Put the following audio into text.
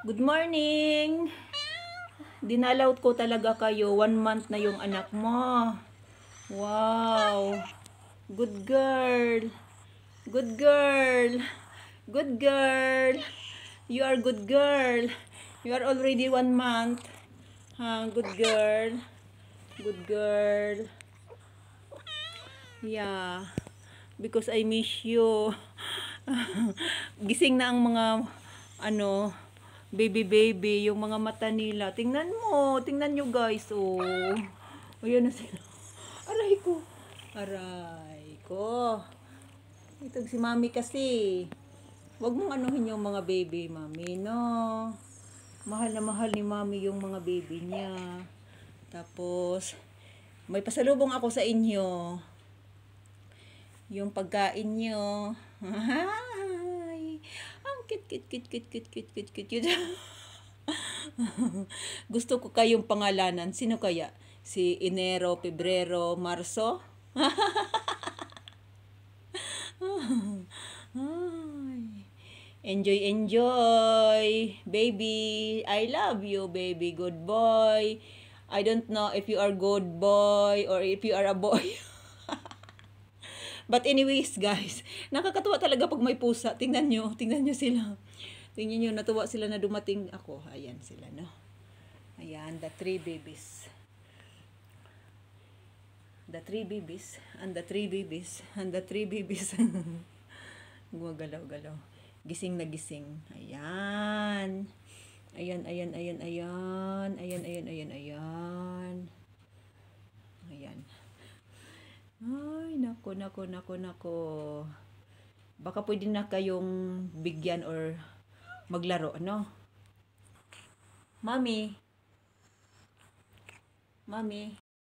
Good morning! Dinalaw ko talaga kayo. 1 month na yung anak mo. Wow! Good girl! Good girl! Good girl! You are good girl! You are already 1 month. Good girl! Good girl! Yeah. Because I miss you. Gising na ang mga baby, yung mga mata nila. Tingnan mo, tingnan nyo guys, oh. Ayan na sila. Aray ko. Aray ko. Ito si mami kasi. Huwag mong anuhin yung mga baby, mami, no? Mahal na mahal ni mami yung mga baby niya. Tapos, may pasalubong ako sa inyo. Yung pagkain nyo. Hi! Ang cute. Gusto ko kayong pangalanan. Sino kaya? Si Enero, Pebrero, Marso? Enjoy, baby. I love you, baby. Good boy. I don't know if you are good boy or if you are a boy. But anyways, guys, nakakatuwa talaga pag may pusa. Tingnan nyo sila. Tingnan nyo, natuwa sila na dumating ako. Ayan sila, no? Ayan, the 3 babies. The 3 babies, and the 3 babies, and the 3 babies. Gumagalaw-galaw. Gising na gising. Ayan. Ayan. Ay, nako. Baka pwede na kayong bigyan or maglaro, ano? Mami.